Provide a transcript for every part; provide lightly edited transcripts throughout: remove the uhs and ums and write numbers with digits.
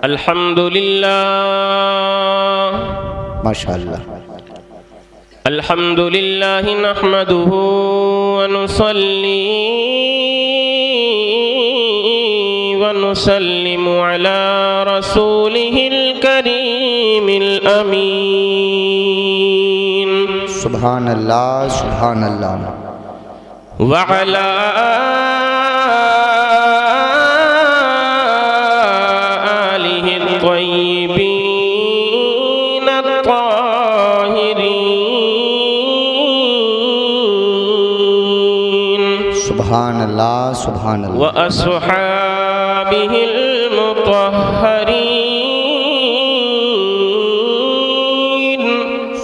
अल्हम्दुलिल्लाह माशाअल्लाह। अल्हम्दुलिल्लाह नहमदुहु व नुसल्ली व नुसल्लिमु अला रसूलिहिल करीमिल अमीन। सुभान अल्लाह सुभान अल्लाह। व अला आलिहि त्वय्यिबीन त्वाहिरीन। सुभान अल्लाह सुभान व अल्लाह। अस्हाबिहिल मुत्तहरीन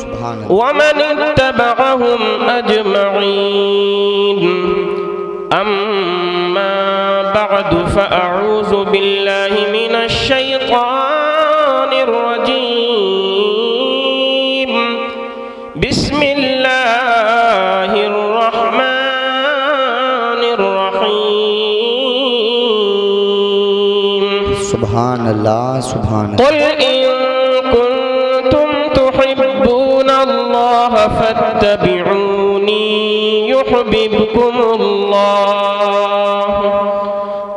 सुभान व मन इत्तबअहुम अजमईन। अम्मा बअदु फअऊज़ु बिल्लाहि मिनश शैतानिर रजीम। बिस्मिल्लाहिर रहमानिर रहीम। सुभान अल्लाह सुभान कुल इन कुंतुम तुहिब्बूनल्लाह फत्तबिऊनी युहब्बिबकुमुल्लाह।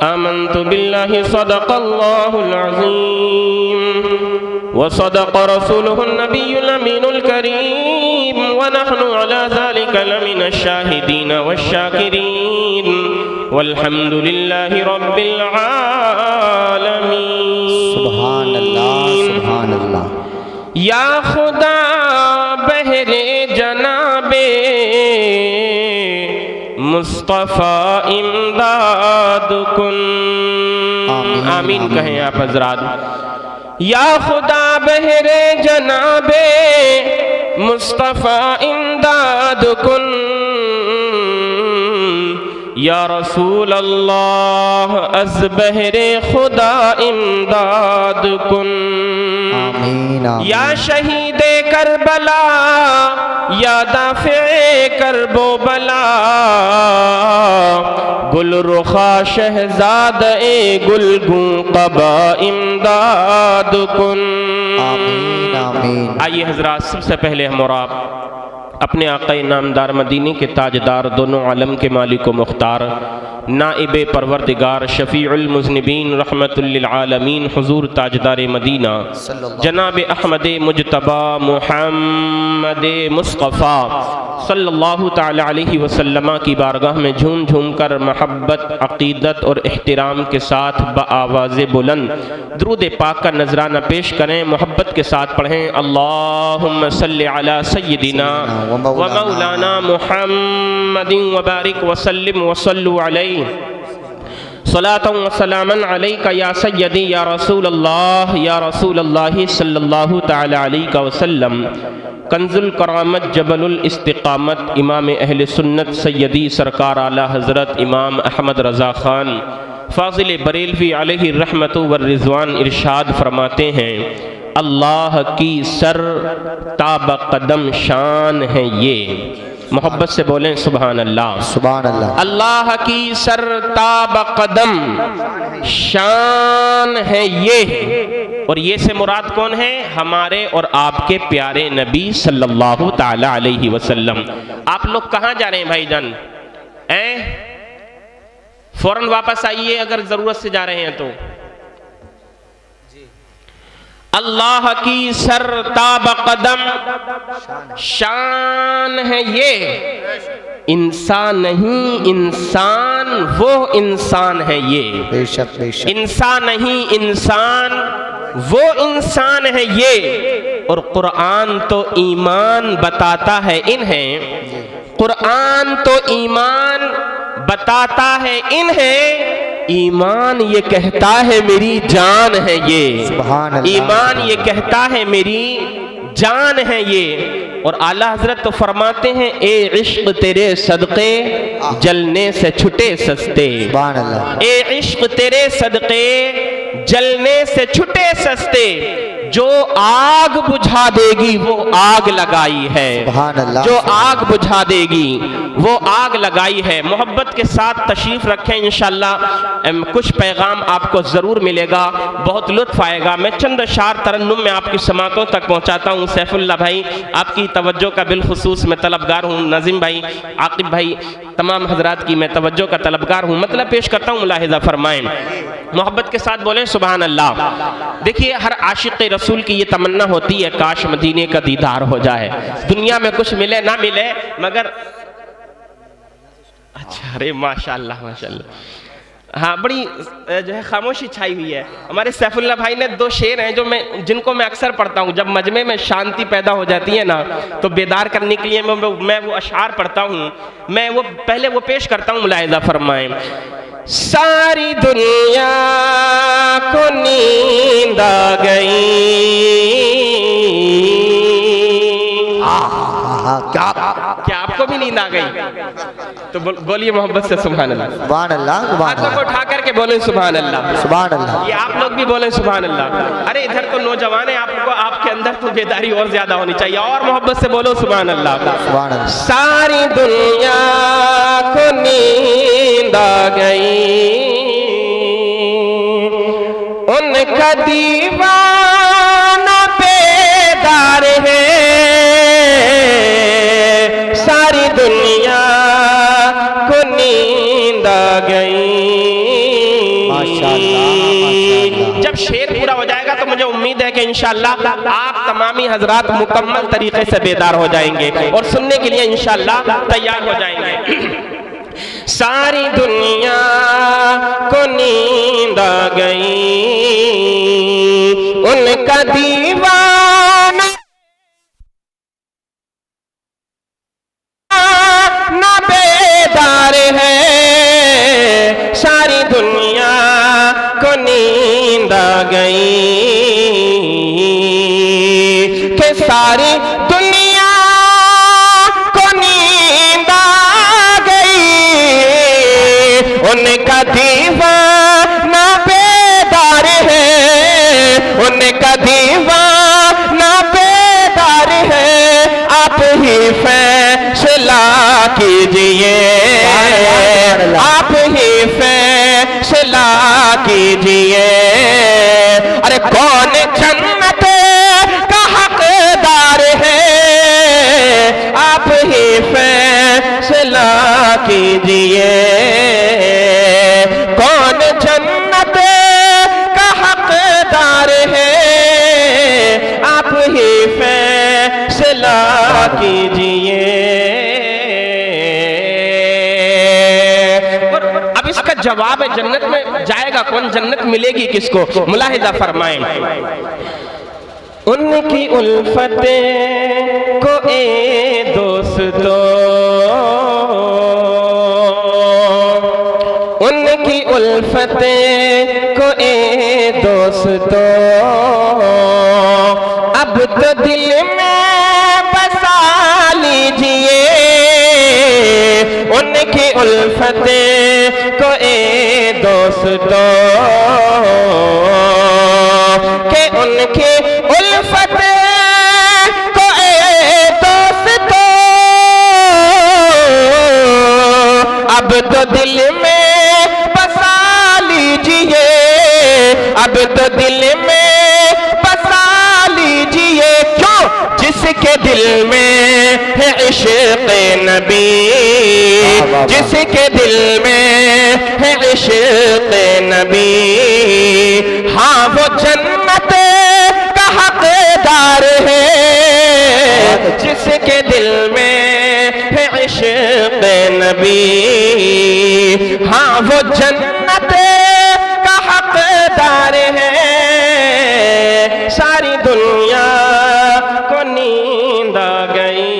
आमन्तु बिल्लाहि सदक़ल्लाहुल अज़ीम व सदक़ रसूलुहुन नबियुल अमीनुल करीम व नहनु अला ज़ालिका लमिनश शाहिदीन वश्शाकिरीन वल्हम्दुलिल्लाहि रब्बिल आलमीन। सुभान अल्लाह सुभान अल्लाह। या खुदा बहरे जनाबे मुस्तफ़ा इमदाद कुन। आमीन कहें आप हज़रात। या खुदा बहरे जनाबे मुस्तफ़ा इमदाद कुन। या रसूल अल्लाह अज़ बहरे खुदा इमदाद कुन। आमीन आमीन। या शहीदे करबला या दाफ़े करबो बला गुल रुखा शहज़ादे गुलगूं क़बा इमदाद कुन। आमीन आमीन। आइए हज़रात, सबसे पहले हम और आप अपने आक़ाए नामदार मदीने के ताजदार, दोनों आलम के मालिक व मुख्तार, नाइबे परवरदिगार, शफ़ीउल मुज़निबीन, रहमतुल लिल आलमीन, हुज़ूर ताजदार मदीना जनाब अहमद मुजतबा मुहम्मद मुस्तफ़ा सल्लल्लाहु ताला अलैहि वसल्लम की बारगाह में झूम झूम कर महब्बत, अक़ीदत और एहतराम के साथ बआवाज़ बुलंद दुरूद पाक का नजराना पेश करें। मोहब्बत के साथ पढ़ें अल्लाहुम्मा सल्लि अला सय्यिदिना व मौलाना मुहम्मदिन व बारिक व सल्लिम व सल्लु अलैहि सलातन व सलामन अलैका या सय्यदी या रसूलल्लाह सल्लल्लाहु तआला अलैहि वसल्लम। कंजुल करामत जबलुल इस्तिकामत इमाम अहले सुन्नत सय्यदी सरकार आला हज़रत इमाम अहमद रज़ा ख़ान फ़ाज़िल बरेलवी अलैहि रहमतु व रिज़वान इरशाद फरमाते हैं, अल्लाह की सर ताब कदम शान है ये। मोहब्बत से बोलें सुभान अल्लाह सुभान अल्लाह। अल्लाह की सर ताब कदम शान है ये। और ये से मुराद कौन है? हमारे और आपके प्यारे नबी सल्लल्लाहु ताला अलैहि वसल्लम। आप लोग कहाँ जा रहे हैं भाईजान? फौरन वापस आइए अगर जरूरत से जा रहे हैं तो। अल्लाह की सर ताब कदम शान है ये। इंसान नहीं, इंसान वो इंसान है ये। बेशक बेशक। इंसान नहीं, इंसान वो इंसान है ये। और कुरान तो ईमान बताता है इन्हें, कुरान तो ईमान बताता है इन्हें। ईमान ये कहता है मेरी जान है ये। ईमान ये कहता है मेरी जान है ये। और आला हजरत तो फरमाते हैं, ए इश्क तेरे सदक़े जलने से छुटे सस्ते। ए इश्क तेरे सदक़े जलने से छुटे सस्ते। जो आग बुझा देगी वो आग लगाई है, सुभान अल्लाह। जो आग बुझा देगी वो आग लगाई है। मोहब्बत के साथ तशरीफ रखें, इंशाअल्लाह कुछ पैगाम आपको ज़रूर मिलेगा, बहुत लुत्फ आएगा। मैं चंद अशार तरन्नुम में आपकी समातों तक पहुँचाता हूँ। सैफुल्लाह भाई, आपकी तवज्जो का बिलखुसूस मैं तलबगार हूँ। नज़ीम भाई, आकिब भाई, तमाम हजरात की मैं तवज्जो का तलबगार हूँ। मतलब पेश करता हूँ, मुलाहिज़ा फरमाएं, मोहब्बत के साथ बोलें सुभान अल्लाह। देखिए, हर आशिक़ रसूल की ये तमन्ना होती है, काश मदीने का दीदार हो जाए। दुनिया में कुछ मिले ना मिले, मगर अच्छा, अरे माशाअल्लाह माशाअल्लाह, हाँ, बड़ी जो है खामोशी छाई हुई है। हमारे सैफुल्लाह भाई ने दो शेर हैं जो जिनको मैं अक्सर पढ़ता हूँ जब मजमे में शांति पैदा हो जाती है ना, तो बेदार करने के लिए मैं वो अशार पढ़ता हूँ। मैं वो पहले वो पेश करता हूँ, मुलाहिज़ा फरमाएं। सारी दुनिया को नींद आ गई, क्या आपको भी नींद आ गई? तो बोलिए मोहब्बत से सुभान अल्लाह। सुभान अल्लाह, सुभान हाथों को उठा करके बोले सुभान अल्लाह, सुभान अल्लाह। ये आप लोग भी बोले सुभान अल्लाह। अरे इधर तो नौजवान है, आपको आपके अंदर तो बेदारी और ज्यादा होनी चाहिए, और मोहब्बत से बोलो सुभान अल्लाह। सुभान अल्लाह। सारी दुनिया को नींद आ गई, उनका दीवाना बेदार है, सारी दुनिया को नींद आ गई। माशाअल्लाह। जब शेर पूरा हो जाएगा तो मुझे उम्मीद है कि इंशाअल्लाह आप तमामी हजरात मुकम्मल तरीके से बेदार हो जाएंगे और सुनने के लिए इंशाअल्लाह तैयार हो जाएंगे। सारी दुनिया को नींद आ गई, उनका दीवाना ना बेदार है, सारी दुनिया को नींद आ गई, कि सारी दुनिया को नींद आ गई, उनका दीवाना बेदार है, उनका दीवाना बेदार है, आप ही फैसला कीजिए, आप ही फैसला कीजिए। अरे कौन जन्नत का हकदार है, आप ही फैसला कीजिए। कौन जन्नत का हकदार है, आप ही फैसला कीजिए। अब इसका जवाब है, जन्नत में जाएगा कौन, जन्नत miलेगी किसको? मुलाहिज़ा फरमाएं, उनकी उल्फते को ए दोस्तों, उनकी उल्फते को ए दोस्तों, अब तो दिल में बसा लीजिए, उनकी उल्फते को ए दोस्तों, के उनकी उल्फते को ए दोस्तों, अब तो दिल में बसा लीजिए, अब तो दिल में बसा लीजिए। क्यों? जिसके दिल में है इश्क़ नबी, जिसके दिल में है इश्क़ नबी, हाँ वो जन्नत का हकदार है, जिसके दिल में है इश्क़ नबी, हाँ वो जन्नत का हकदार है, सारी दुनिया को नींद आ गई।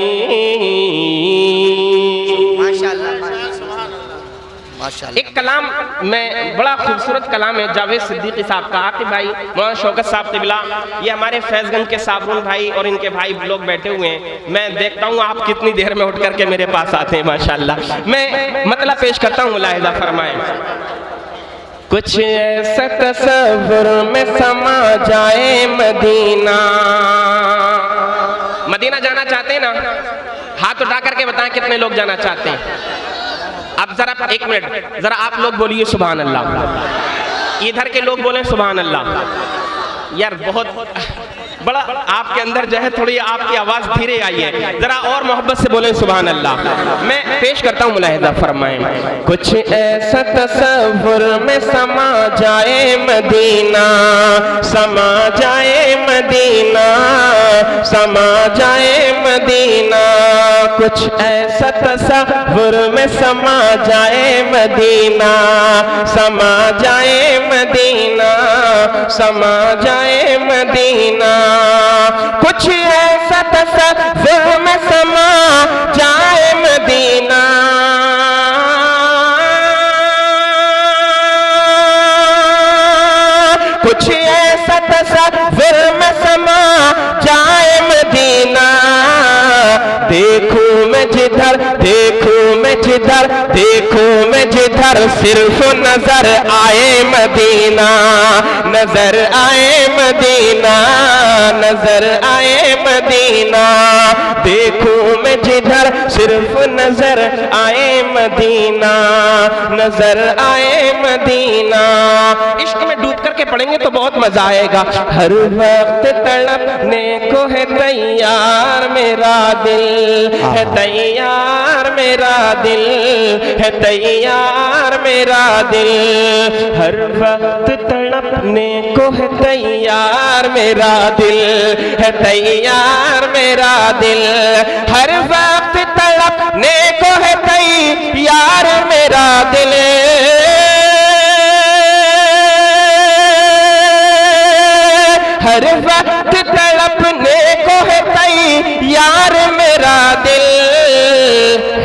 एक कलाम में बड़ा खूबसूरत कलाम है जावेद सिद्दीकी साहब का, आकिब भाई, मौलाना शौकत साहब तिबला, ये हमारे फैज़गंज के साबरून भाई और इनके भाई लोग बैठे हुए हैं। मैं देखता हूँ आप कितनी देर में उठ करके मेरे पास आते हैं, माशाल्लाह। मैं मतलब पेश करता हूँ, मुलाहिज़ा फरमाएं। कुछ ऐसा तसव्वुर में समा जाए मदीना। मदीना जाना चाहते हैं ना? हाथ उठा करके बताएं कितने लोग जाना चाहते हैं। अब जरा एक मिनट, जरा आप लोग बोलिए सुभान अल्लाह। इधर के लोग बोले सुभान अल्लाह। यार बहुत बड़ा आपके अंदर जो है थोड़ी आपकी आवाज धीरे आई है, जरा और मोहब्बत से बोले सुभान अल्लाह। मैं पेश करता हूँ, मुलाहिजा फरमाएं। कुछ ऐसा तसव्वुर में समा जाए मदीना, समा जाए मदीना, समा जाए मदीना। कुछ ऐसा तसव्वुर में समा जाए मदीना, समा जाए मदीना, समा जाए मदीना। कुछ ऐसा तसव्वुर में समा जाए मदीना। कुछ ऐसा तसव्वुर में समा जाए मदीना। देखूं मैं जिधर, देखूं मैं जिधर, देखूं मैं जिधर, सिर्फ नजर आए मदीना, नजर आए मदीना, नजर आए मदीना। देखूं मैं जिधर, सिर्फ नजर आए मदीना, नजर आए मदीना। इश्क में डूब करके पढ़ेंगे तो बहुत मजा आएगा। हर वक्त तड़पने को है तैयार मेरा दिल, है तैयार मेरा दिल, है तैयार मेरा दिल। हर वक्त तड़पने को है तैयार मेरा दिल, है तैयार मेरा दिल। हर वक्त तड़पने को है तैयार मेरा दिल। हर वक्त तड़पने को है तैयार मेरा दिल।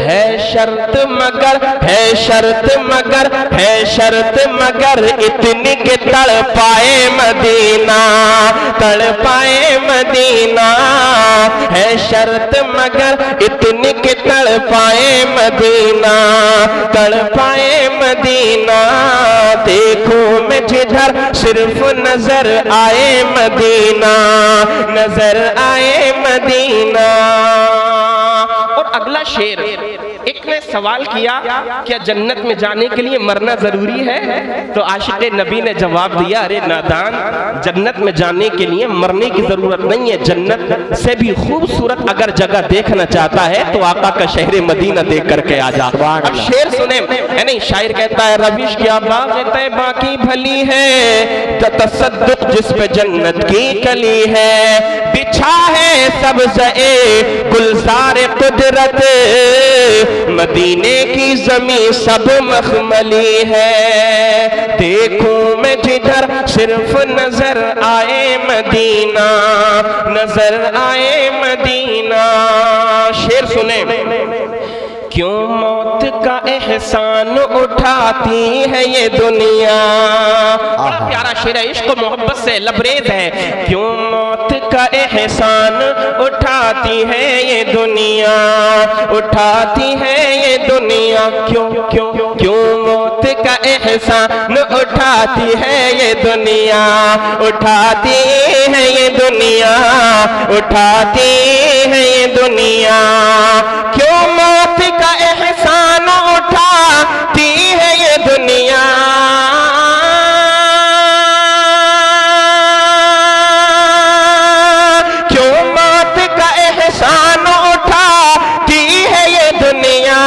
है शर्त मगर, है शर्त मगर, है शर्त मगर इतनी के तड़ पाए मदीना, तड़ पाए मदीना। है शर्त मगर इतनी के तड़ पाए मदीना, तड़ पाए मदीना। देखो मैं जिधर, सिर्फ नजर आए मदीना, नजर आए मदीना। और अगला शेर, एक ने सवाल किया क्या जन्नत में जाने के लिए मरना जरूरी है? तो आशिक़े नबी ने जवाब दिया, अरे नादान, जन्नत में जाने के लिए मरने की जरूरत नहीं है। जन्नत से भी खूबसूरत अगर जगह देखना चाहता है तो आका का शहर मदीना देख करके आ जा। अब शेर सुने, नहीं शायर कहता है, रविश क्या बाग तैबा की भली है, तसद्दुक जिस पे जन्नत की कली है। बिछा है सब्ज़े गुलज़ार कुदरत, मदीने की ज़मीं सब मखमली है। देखूं मैं जिधर, सिर्फ नजर आए मदीना, नजर आए मदीना। शेर सुने, क्यों मौत का एहसान उठाती है ये दुनिया। बड़ा प्यारा शेर है, इश्क मोहब्बत से लबरेज है। क्यों मौत का एहसान उठाती है ये दुनिया, उठाती है ये दुनिया। क्यों क्यों क्यों मौत का एहसान उठाती है ये दुनिया, उठाती है ये दुनिया, उठाती है ये दुनिया। क्यों मौत का एहसान उठाती है ये दुनिया। क्यों मौत का एहसान उठाती है ये दुनिया।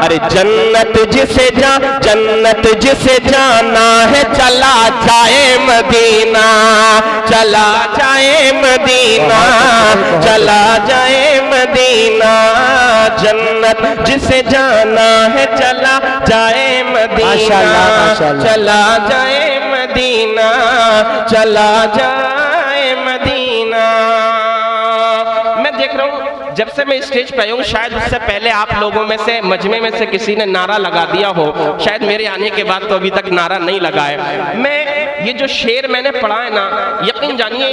अरे जन्नत जिसे जन्नत जिसे जाना है चला जाए मदीना, चला जाए मदीना, चला जाए मदीना। जन्नत जिसे जाना है चला जाए मदीना, चला जाए मदीना, चला जाए मदीना। मैं देख रहा हूँ जब से मैं स्टेज पे आया हूँ, शायद उससे पहले आप लोगों में से मजमे में से किसी ने नारा लगा दिया हो, शायद मेरे आने के बाद तो अभी तक नारा नहीं लगा है। मैं ये जो शेर मैंने पढ़ा है ना, यकीन जानिए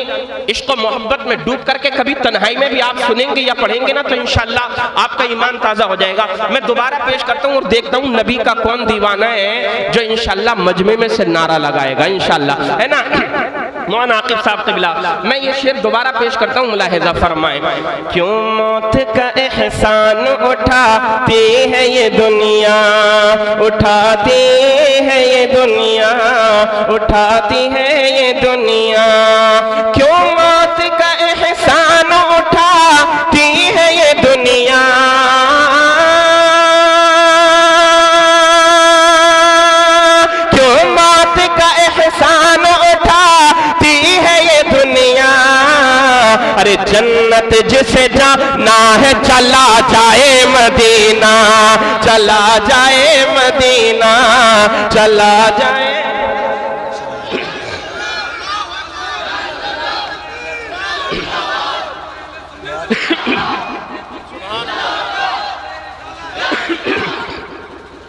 इश्क और मोहब्बत में डूब करके कभी तन्हाई में भी आप सुनेंगे या पढ़ेंगे ना तो इंशाल्लाह आपका ईमान ताज़ा हो जाएगा। मैं दोबारा पेश करता हूँ और देखता हूँ नबी का कौन दीवाना है जो इंशाल्लाह मजमे में से नारा लगाएगा इंशाल्लाह, है ना। मौलाना आकिब साहब क़िबला, मैं ये शेर दोबारा पेश करता हूँ, मुलाहिज़ा फरमाएं। क्यों मौत का एहसान उठाती है ये दुनिया, उठाती है ये दुनिया, उठाती है ये दुनिया। क्यों मौत का एहसान उठाती है ये दुनिया, क्यों मौत का एहसान उठाती है ये दुनिया। अरे जन्नत जिसे जाना है चला जाए मदीना, चला जाए मदीना, चला जाए।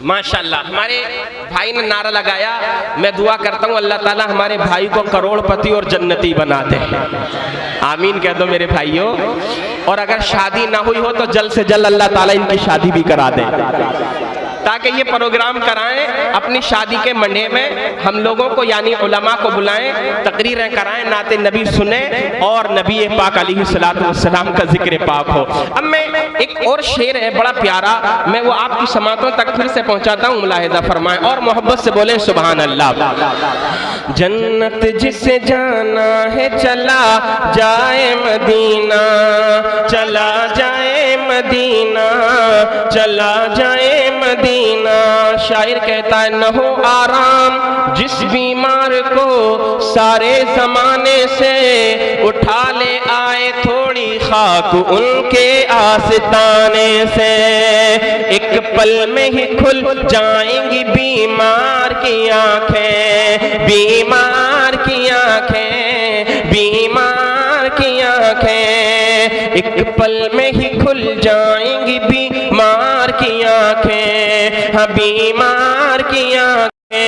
माशाल्लाह हमारे भाई ने नारा लगाया। मैं दुआ करता हूँ अल्लाह ताला हमारे भाई को करोड़पति और जन्नती बना दे, आमीन कह दो मेरे भाइयों। और अगर शादी ना हुई हो तो जल्द से जल्द अल्लाह ताला इनकी शादी भी करा दे, ताकि ये प्रोग्राम कराएं अपनी शादी के मंडे में, हम लोगों को यानी उलमा को बुलाएं, तकरीरें कराएं, नाते नबी सुने और नबी पाक अलैहिस्सलातु वस्सलाम का जिक्र पाक हो। अब मैं एक और शेर है बड़ा प्यारा, मैं वो आपकी समातों तक फिर से पहुंचाता हूँ, मुलाहिज़ा फरमाएं और मोहब्बत से बोले सुभान अल्लाह। जन्नत जिसे जाना है चला जाए मदीना, चला जाए मदीना, चला जाए मदीना। शायर कहता है न हो आराम जिस बीमार को सारे जमाने से, उठा ले आए थोड़ी खाक उनके आस्ताने से। एक पल में ही खुल जाएंगी बीमार की आंखें, बीमार की आंखें, बीमार की आंखें। एक पल में ही खुल जाएंगी बीमार की आंखें, हाँ बीमार की आंखें।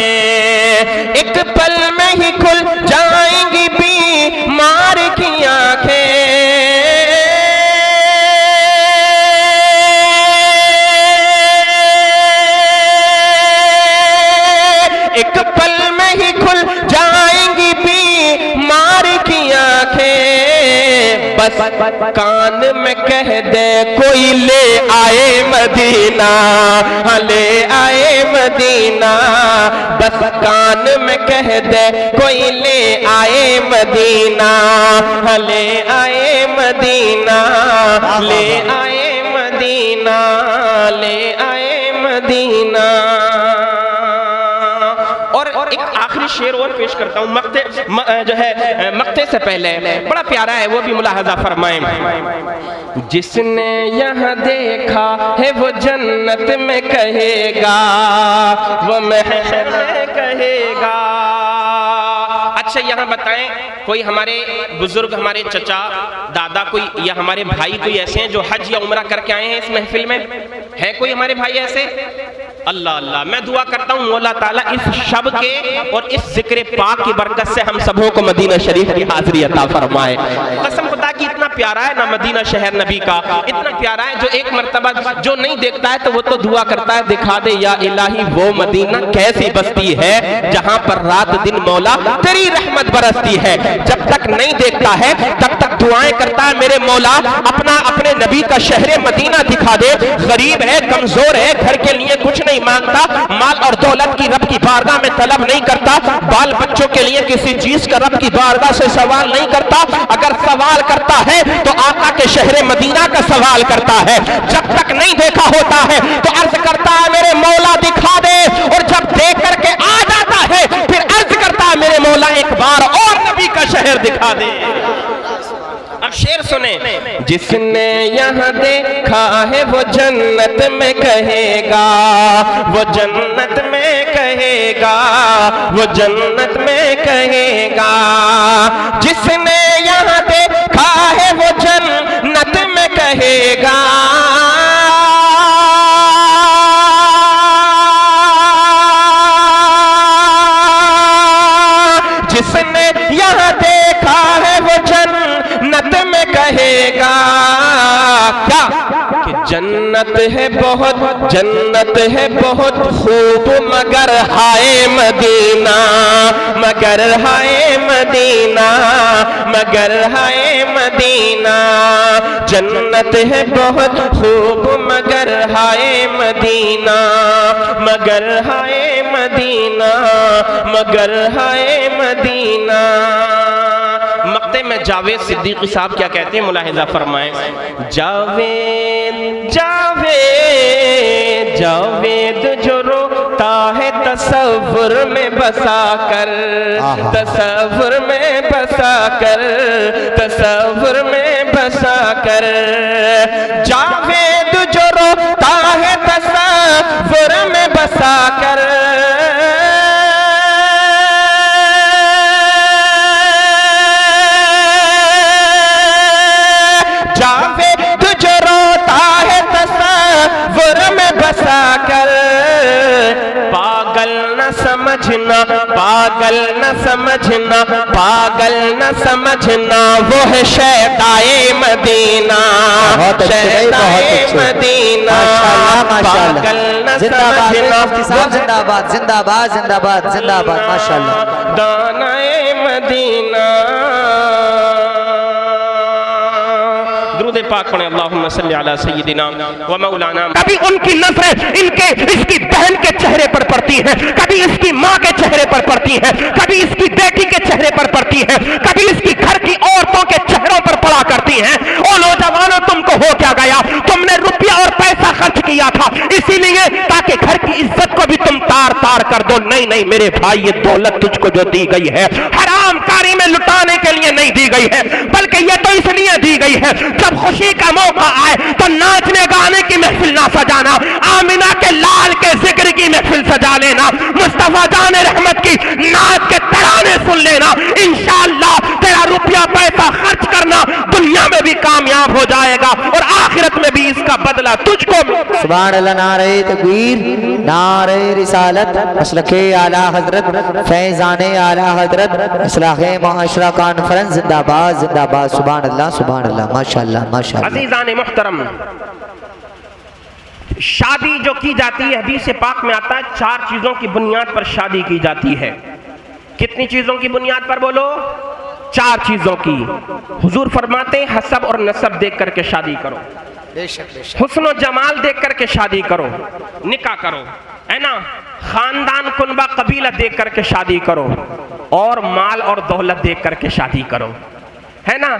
एक पल में ही खुल जाएंगी बीमार की आंखें। एक पल में ही खुल जाएंगी बीमार की आंखें। बस कान में कह दे कोई ले आए मदीना, हाँ ले आए मदीना। बस कान में कह दे कोई ले आए मदीना, हाँ ले आए मदीना, ले आए मदीना, ले आए मदीना। और एक आखिरी शेर और पेश करता हूँ मक्ते जो है मक्ते से पहले, बड़ा प्यारा है वो भी मुलाहजा फरमाएं। जिसने यहाँ देखा है वो जन्नत में कहेगा, वो महशर में कहेगा। अच्छा यहाँ बताएं कोई हमारे बुजुर्ग, हमारे चचा दादा, कोई या हमारे भाई कोई ऐसे हैं जो हज या उम्रा करके आए हैं इस महफिल में? है कोई हमारे भाई ऐसे? अल्लाह अल्लाह, मैं दुआ करता हूँ मौला ताला इस शब के और इस जिक्र पाक की बरकत से हम सबों को मदीना शरीफ की हाजिरी अता फरमाए। कसम खुदा की इतना प्यारा है ना मदीना शहर नबी का, इतना प्यारा है जो एक मर्तबा जो नहीं देखता है तो वो तो दुआ करता है दिखा दे या इलाही वो मदीना कैसी बस्ती है जहाँ पर रात दिन मौला तेरी रहमत बरसती है। जब तक नहीं देखता है तब तक दुआएं करता है मेरे मौला अपने नबी का शहर मदीना दिखा दे। गरीब है, कमजोर है, घर के लिए कुछ नहीं मांगता, माल और दौलत की रब की बारगाह में तलब नहीं करता, बाल बच्चों के लिए किसी चीज का रब की बारगाह से सवाल नहीं करता। अगर सवाल करता है तो आका के शहर मदीना का सवाल करता है। जब तक नहीं देखा होता है तो अर्ज करता है मेरे मौला दिखा दे, और जब देख करके आ जाता है फिर अर्ज करता है मेरे मौला एक बार और नबी का शहर दिखा दे। अब शेर सुने। जिसने यहाँ देखा है वो जन्नत में कहेगा, वो जन्नत में कहेगा, वो जन्नत में कहेगा। जिसने यहाँ देखा है वो जन्नत में कहेगा, जहां देखा है वो जन्नत में कहेगा क्या कि जन्नत है बहुत खूब मगर हाय मदीना, मगर हाय मदीना, मगर हाय मदीना। जन्नत है बहुत खूब मगर हाय मदीना, मगर हाय मदीना, मगर हाय मदीना। मक्ते में जावेद सिद्दीकी साहब क्या कहते हैं, मुलाहिजा फरमाएं। जावेद जावेद जावेद जो रोता है तसव्वुर में बसा कर, तसव्वुर में बसा कर, तसव्वुर में बसा कर। जावेद जो रोता है तसव्वुर में बसा कर। पागल न समझना, पागल न समझना, पागल न समझना, वो है शैताए मदीना, शैताए मदीना। पागल न समझना, जिंदाबाद जिंदाबाद जिंदाबाद जिंदाबाद माशाअल्लाह। दानाए मदीना। पाक पढ़े अल्लाहुम्मा सल्ली अला सय्यिदिना व मौलाना। कभी उनकी नजरें इसकी बहन के चेहरे पर पड़ती हैं, कभी इसकी माँ के चेहरे पर पड़ती हैं, कभी इसकी बेटी के चेहरे पर पड़ती हैं, कभी इसकी घर की औरतों के चेहरों पर पड़ा करती हैं। ओ नौजवानों, तुमको हो क्या गया? तुमने रुपया और पैसा खर्च किया था इसीलिए ताकि घर की इज्जत को भी तुम तार तार कर दो। नहीं नहीं मेरे भाई, ये दौलत तुझको जो दी गई है हराम कारी में लुटाने के लिए नहीं दी गई है, बल्कि ये तो इसलिए दी गई है जब खुशी का मौका आए तो नाचने गाने की महफिल ना सजाना, आमिना के लाल के जिक्र की महफिल सजा लेना, मुस्तफा जान रहमत की नाच के तराने सुन लेना। इंशाअल्लाह तेरा रुपया पैसा खर्च करना दुनिया में भी कामयाब हो जाएगा और आखिरत में भी इसका बदला तुझको। सुभान अल्लाह। नारे तकबीर, नारे रिसालत, मसलके आला हजरत, फैजाने आला हजरत, इस्लाहे मुआशरा कॉन्फ्रेंस जिंदाबाद जिंदाबाद। सुभान अल्लाह सुभान अल्लाह माशाअल्लाह माशाअल्लाह। अज़ीज़ाने मुहतरम, शादी जो की जाती है हदीस पाक में आता है 4 चीजों की बुनियाद पर शादी की जाती है। कितनी चीजों की बुनियाद पर बोलो? 4 चीजों की। हुजूर फरमाते हैं हसब और नसब देख करके शादी करो, हुस्न और जमाल देख करके शादी करो, निकाह करो, है ना। खानदान कुनबा कबीला देख करके शादी करो और माल और दौलत देख करके शादी करो, है ना।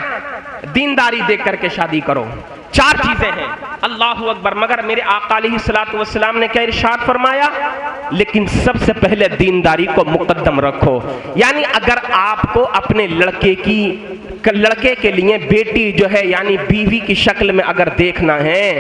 दीनदारी देख करके शादी करो। 4 चीजें हैं। अल्लाहु अकबर। मगर मेरे आका अलैहिस्सलातु वस्सलाम ने क्या इरशाद फरमाया? लेकिन सबसे पहले दीनदारी को मुकद्दम रखो। यानी अगर आपको अपने लड़के के लिए बेटी जो है यानी बीवी की शक्ल में अगर देखना है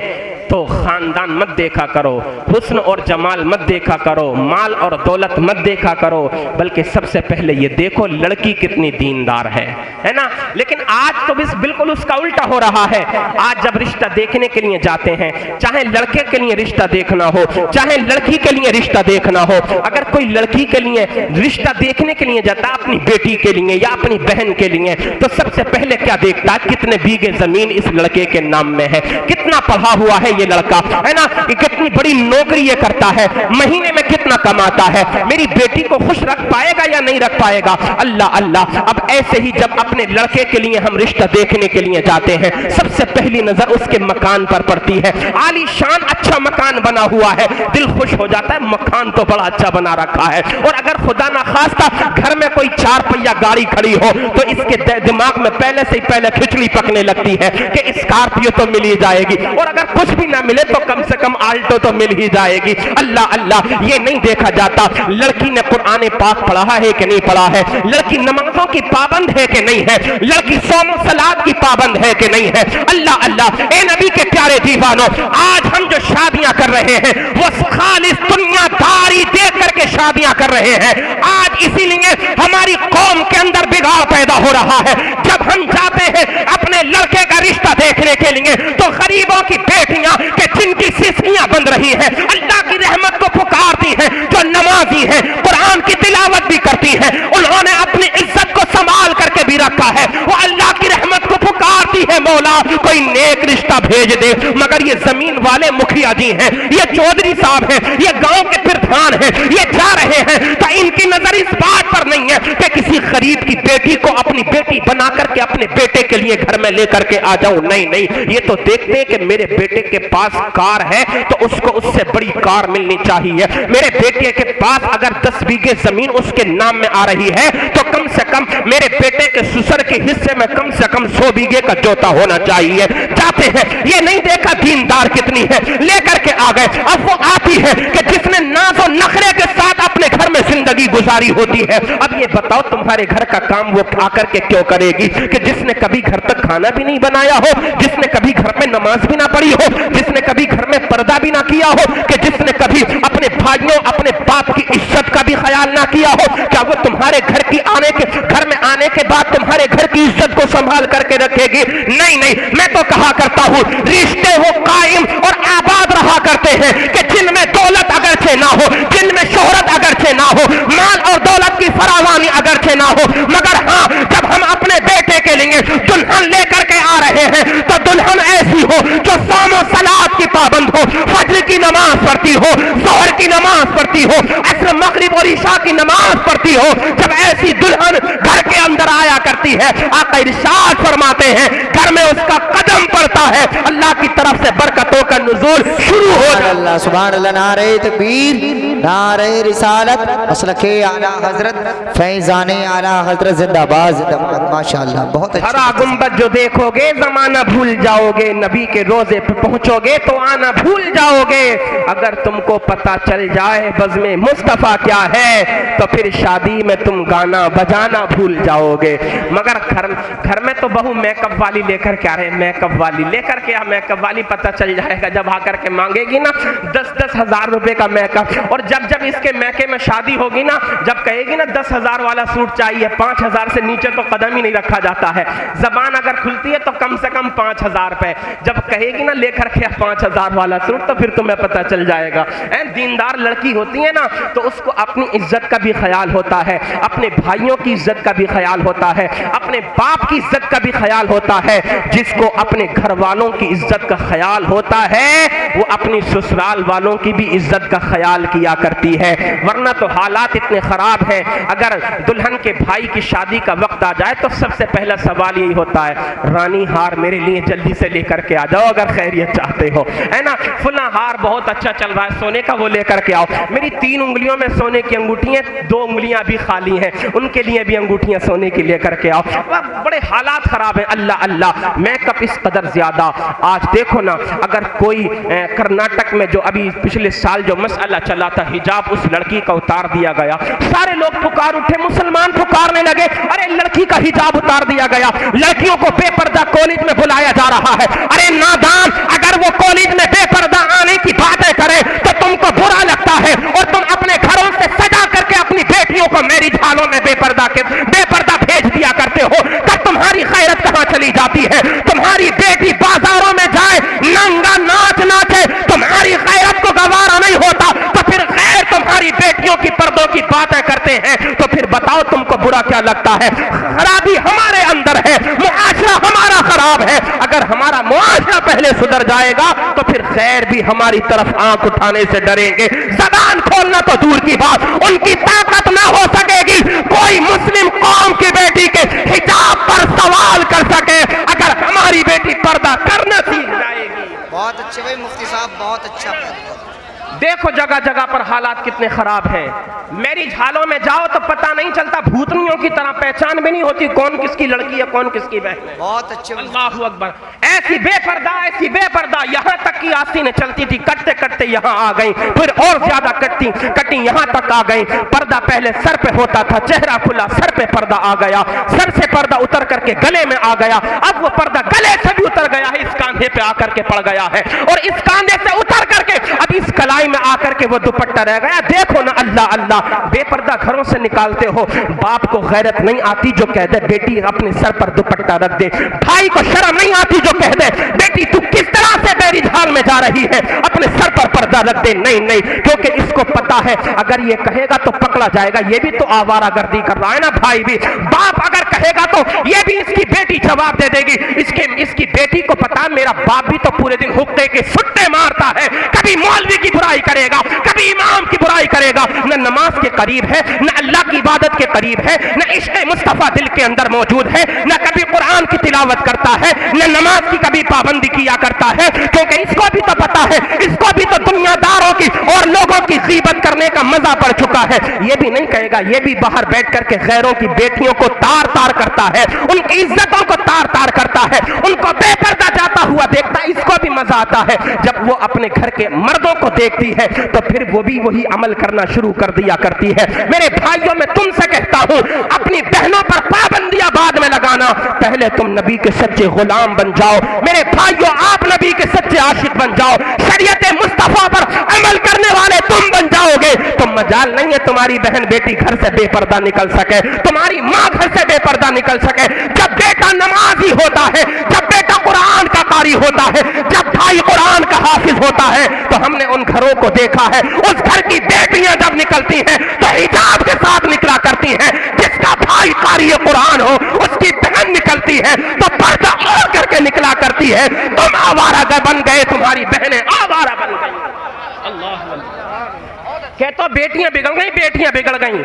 तो खानदान मत देखा करो, हुस्न और जमाल मत देखा करो, माल और दौलत मत देखा करो, बल्कि सबसे पहले ये देखो लड़की कितनी दीनदार है ना। लेकिन आज तो बिल्कुल उसका उल्टा हो रहा है। आज जब रिश्ता देखने के लिए जाते हैं, चाहे लड़के के लिए रिश्ता देखना हो चाहे लड़की के लिए रिश्ता देखना हो, अगर कोई लड़की के लिए रिश्ता देखने के लिए जाता अपनी बेटी के लिए या अपनी बहन के लिए, तो सबसे पहले क्या देखता? कितने बीघे जमीन इस लड़के के नाम में है, कितना पढ़ा हुआ है ये लड़का, है ना, कि कितनी बड़ी नौकरी ये करता है, महीने में कितना कमाता है, मेरी बेटी को खुश रख पाएगा या नहीं रख पाएगा। अल्लाह अल्लाह। अब ऐसे ही जब अपने लड़के के लिए हम रिश्ता देखने के लिए जाते हैं, सबसे पहली नजर उसके मकान पर पड़ती है। आलीशान अच्छा मकान बना हुआ है, दिल खुश हो जाता है, मकान तो बड़ा अच्छा बना रखा है। और अगर खुदा ना खास्ता घर में कोई 4 पहिया गाड़ी खड़ी हो तो इसके दिमाग में पहले से पहले खिचड़ी पकने लगती है कि स्कॉर्पियो तो मिल ही जाएगी, और अगर कुछ भी ना मिले तो कम से कम आल्टो तो मिल ही जाएगी। अल्लाह अल्लाह। ये नहीं देखा जाता लड़की ने कुरान पाक पढ़ा है कि नहीं पढ़ा है, लड़की नमाजों की पाबंद है कि नहीं है, लड़की सौम सलात की पाबंद है कि नहीं है। अल्लाह अल्लाह। ए नबी के प्यारे दीवानों, आज हम जो शादियां कर रहे हैं वो खालिस दुनियादारी देख करके शादियां कर रहे हैं। आज इसीलिए हमारी कौम के अंदर बिगाड़ पैदा हो रहा है। जब हम जाते हैं अपने लड़के का रिश्ता देखने के लिए तो गरीबों की बेटियां के जिनकी सिस्कियां बन रही है अल्लाह की रहमत को पुकारती है, जो नमाजी है, कुरान की तिलावत भी करती है, उन्होंने अपनी इज्जत को संभाल करके भी रखा है। वो अल्लाह की रहमत को पुकारती है, मौला कोई नेक रिश्ता भेज दे। मगर ये जमीन वाले मुखिया जी हैं, ये चौधरी साहब हैं, ये गांव के प्रधान हैं, ये जा रहे हैं तो इनकी नजर इस बात पर नहीं है कि किसी गरीब की बेटी को अपनी बेटी बना करके अपने बेटे के लिए घर में लेकर के आ जाऊं। नहीं नहीं, ये तो देखते हैं कि मेरे बेटे के पास कार है तो उसको उससे बड़ी कार मिलनी चाहिए। मेरे बेटे के पास अगर 10 बीघे जमीन उसके नाम में आ रही है तो कम से कम मेरे बेटे के ससुर के हिस्से में कम से कम 100 बीघे का जोता होना चाहिए। जाते हैं, ये नहीं देखा दीनदार कितनी है, लेकर के आ गए। अब वो आती है कि जिसने नाज और नखरे के साथ अपने घर में जिंदगी गुजारी होती है। अब ये बताओ तुम्हारे घर का काम वो आकर के क्यों करेगी कि जिसने कभी घर तक खाना भी नहीं बनाया हो, जिसने कभी घर में नमाज भी ना पढ़ी हो, जिसने कभी घर में पर्दा भी ना किया हो, कि जिसने कभी अपने भाइयों अपने बाप की इज्जत का भी ख्याल ना किया हो, क्या वो तुम्हारे घर में आने के बाद तुम्हारे घर की इज्जत को संभाल करके रखेगी? नहीं नहीं, मैं तो कहा करता हूं रिश्ते वो कायम और आबाद रहा करते हैं कि जिनमें दौलत अगरचे ना हो, जिनमें शोहरत अगरचे ना हो, माल और दौलत की फरावानी अगरचे ना हो, मगर हाँ जब हम अपने बेटे के लिए दुल्हन लेकर के आ रहे हैं तो दुल्हन ऐसी हो जो सोम और सलात की पाबंद हो, फज्र की नमाज पढ़ती हो, जोहर की नमाज पढ़ती हो, असर मगरिब और ईशा की नमाज पढ़ती हो। जब ऐसी दुल्हन घर के अंदर आया करती है, आका इरशाद फरमाते हैं घर में उसका कदम पड़ता है, अल्लाह की तरफ से बरकतों का नुज़ूल शुरू हो जाता है। सुभान अल्लाह, नारे तकबीर, नारे रिसालत, मसलके आला हजरत फैजाने आला हजरत जिंदाबाद जिंदाबाद। माशाअल्लाह, बहुत अच्छा। हरा गुंबद जो देखोगे जमाना भूल जाओगे, नबी के रोजे पे पहुंचोगे तो आना भूल जाओगे। अगर तुमको पता चल जाए बज़्मे मुस्तफा क्या है तो फिर शादी में तुम गाना बजाना भूल जाओगे। मगर घर में तो बहू मेकअप वाली लेकर के आ रहे, मेकअप वाली लेकर के आ, मेकअप वाली पता चल जाएगा जब आकर के मांगेगी ना 10-10 हजार रुपए का मेकअप। और जब इसके मैके में शादी होगी ना, जब कहेगी ना 10 हजार वाला सूट चाहिए, 5 हजार से नीचे तो कदम ही नहीं रखा जाता है। जबान अगर खुलती है तो कम से कम 5 हजार रुपए, जब कहेगी ना लेकर के 5 हजार वाला सूट तो फिर तुम्हें पता चल जाएगा। दीनदार लड़की होती है ना तो उसको अपनी इज्जत का भी ख्याल होता है, अपने भाइयों की इज्जत का भी ख्याल होता है, अपने बाप की इज्जत का भी ख्याल होता है। जिसको अपने घर वालों की इज्जत का ख्याल होता है वो अपनी ससुराल वालों की भी इज्जत का ख्याल किया करती है। वरना तो हालात इतने खराब हैं, अगर दुल्हन के भाई की शादी का वक्त आ जाए तो सबसे पहला सवाल यही होता है, रानी हार मेरे लिए जल्दी से लेकर के आ जाओ अगर खैरियत चाहते हो, है ना। फुला हार बहुत अच्छा चल रहा है सोने का, वो लेकर के आओ। मेरी 3 उंगलियों में सोने की अंगूठियां, 2 उंगलियां भी खाली हैं, उनके लिए भी अंगूठियां सोने की लेकर के आओ। बड़े हालात खराब है। अल्लाह अल्लाह, मेकअप इस कदर ज्यादा। आज देखो ना, अगर कोई कर्नाटक में जो अभी पिछले साल जो मसला चला था, हिजाब उस लड़की का उतार दिया गया, सारे लोग पुकार उठे, मुसलमान पुकारने लगे, अरे लड़की का हिजाब उतार दिया गया, लड़कियों को बेपर्दा कॉलेज में बुलाया जा रहा है। अरे नादान, अगर वो कॉलेज में बेपर्दा आने की बातें करे तो तुमको बुरा लगता है और तुम अपने घरों से सजा करके अपनी बेटियों को मैरिज हॉलों में बेपर्दा भेज दिया करते हो। तब तुम्हारी खैरत कहां चली जाती है? तुम्हारी बेटी बाजारों में जाए नंगा नाच नाचे, तुम्हारी खैरत को गवारा नहीं होता तो फिर खैर तुम्हारी बेटियों की पर्दों की बातें करते हैं तो फिर बताओ तुमको बुरा क्या लगता है? खराबी हमारे अंदर है, मुआशरा हमारा खराब है। अगर हमारा मुआशरा पहले सुधर जाएगा तो फिर खैर भी हमारी तरफ आंख उठाने से डरेंगे। ज़बान खोलना तो दूर की बात, उनकी ताकत ना हो सकेगी कोई मुस्लिम कौम की बेटी के हिजाब पर सवाल कर सके अगर हमारी बेटी पर्दा करना सीख जाएगी। बहुत अच्छे भाई मुफ्ती साहब, बहुत अच्छा। देखो जगह जगह पर हालात कितने खराब हैं। मैरिज हॉलों में जाओ तो पता नहीं चलता, भूतनियों की तरह पहचान भी नहीं होती कौन किसकी लड़की है कौन किसकी बहन है। बहुत अच्छे। अल्लाहू अकबर। ऐसी बेपर्दा, यहाँ तक की आस्तीनें चलती थी, कटते कटते यहाँ आ गई, फिर और ज्यादा कटी यहाँ तक आ गई। पर्दा पहले सर पे होता था, चेहरा खुला, सर पे पर्दा आ गया, सर से पर्दा उतर करके गले में आ गया, अब वो पर्दा गले से भी उतर गया है, इस कांधे पे आकर के पड़ गया है और इस कांधे से उतर करके अब कभी इस कलाई में आकर के वो दुपट्टा रह गया। देखो ना, अल्लाह अल्लाह, बेपर्दा घरों से निकालते हो। बाप को गैरत नहीं आती जो कह दे बेटी अपने सर पर दुपट्टा रख दे। भाई को शर्म नहीं आती जो कह दे बेटी तू किस तरह से मेरी झाल में जा रही है, अपने सर पर पर्दा रख दे। नहीं नहीं, क्योंकि इसको पता है अगर ये कहेगा तो पकड़ा जाएगा। ये भी तो आवारागर्दी कर रहा है ना भाई भी। बाप अगर कहेगा तो ये भी इसकी बेटी जवाब दे देगी। इसकी बेटी को पता मेरा बाप भी तो पूरे दिन हुक्के के सुट्टे मारता है, कभी मौलवी की बुराई करेगा, कभी इमाम की बुराई करेगा। न नमाज के करीब है, न अल्लाह की इबादत के करीब है, न इश्क़ मुस्तफा दिल के अंदर मौजूद है, न कभी कुरान की तिलावत करता है, न नमाज की कभी पाबंदी किया करता है। क्योंकि इसको भी तो पता है, इसको भी तो दुनियादारों की और लोगों की गीबत करने का मजा पड़ चुका है। ये भी नहीं कहेगा, ये भी बाहर बैठ करके गैरों की बेटियों को तार तार करता है, उनकी इज्जतों को तार तार करता है, उनको बेपर्दा जाता हुआ देखता है। इसको भी मजा आता है जब वो अपने घर के मर्दों को देखती है तो फिर वो भी वही अमल करना शुरू कर दिया करती है। मेरे भाइयों, मैं तुमसे कहता हूं अपनी बहनों पर पाबंदियां बाद में लगाना, पहले तुम नबी के सच्चे गुलाम बन जाओ। मेरे भाइयों, आप नबी के सच्चे आशिक बन जाओ, शरीयत मुस्तफा पर अमल करने वाले तुम बन जाओगे। तो मजाल नहीं है तुम्हारी बहन बेटी घर से बेपर्दा निकल सके, तुम्हारी माँ घर से बेपर्दा निकल सके। जब बेटा नमाजी होता है, जब बेटा कुरान का कारी होता है, जब भाई कुरान का हाफिज होता है, तो हमने उन घरों को देखा है, उस घर की बेटियां जब निकलती हैं तो हिजाब के साथ निकला करती हैं। जिसका भाई कारी कुरान हो, उसकी बहन निकलती है तो पर्दा ओढ़ करके निकला करती है। तुम आवारा बन गए, तुम्हारी बहनें आवारा बन गई। अल्लाह कहते बेटियां बिगड़ गई, बेटियां बिगड़ गई।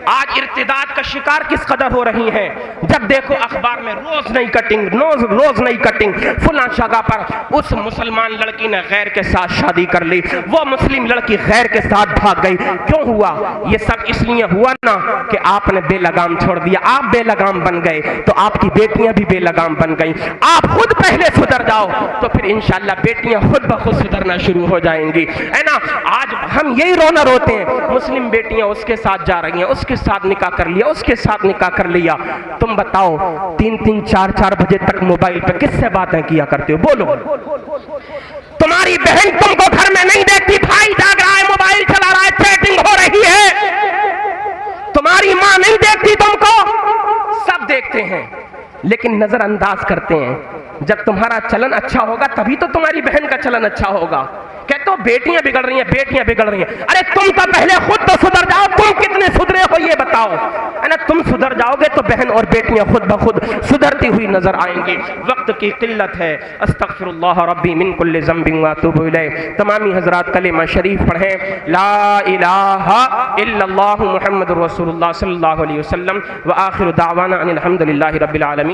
आज इर्तिदाद का शिकार किस कदर हो रही हैं। जब देखो अखबार में रोज नई कटिंग, रोज नई कटिंग। फुला जगह पर उस मुसलमान लड़की ने गैर के साथ शादी कर ली, वो मुस्लिम लड़की गैर के साथ भाग गई। क्यों हुआ? ये सब इसलिए हुआ ना कि आपने बेलगाम छोड़ दिया, आप बेलगाम बन गए तो आपकी बेटियां भी बेलगाम बन गई। आप खुद पहले सुधर जाओ तो फिर इंशाल्लाह बेटियां खुद ब खुद सुधरना शुरू हो जाएंगी, है ना। आज हम यही रोना रोते हैं, मुस्लिम बेटियां उसके साथ जा रही हैं, उसके साथ निकाह कर लिया, उसके साथ निकाह कर लिया। तुम बताओ 3-3, 4-4 बजे तक मोबाइल पे किससे बातें किया करते हो? बोलो। तुम्हारी बहन तुमको घर में नहीं देखती, भाई जाग रहा है, मोबाइल चला रहा है, चैटिंग हो रही है। तुम्हारी माँ नहीं देखती तुमको, सब देखते हैं लेकिन नजरअंदाज करते हैं। जब तुम्हारा चलन अच्छा होगा तभी तो तुम्हारी बहन का चलन अच्छा होगा। कहते हो बेटियां बिगड़ रही हैं, बेटियां बिगड़ रही हैं। अरे तुम तो पहले खुद तो सुधर जाओ, तुम कितने सुधरे हो ये बताओ, है ना। तुम सुधर जाओगे तो बहन और बेटियां खुद ब खुद सुधरती हुई नजर आएंगी। वक्त की किल्लत है। अस्तगफिरुल्लाह रब्बी मिन कुल्लि ज़ंबिन व अतूबु इलैह। तमामी हजरात कलिमा शरीफ पढ़ें, ला इलाहा इल्लल्लाहु मुहम्मदुर रसूलुल्लाह सल्लल्लाहु अलैहि वसल्लम व आखिरु दावाना अनिल हम्दुलिल्लाहि रब्बिल आलमीन।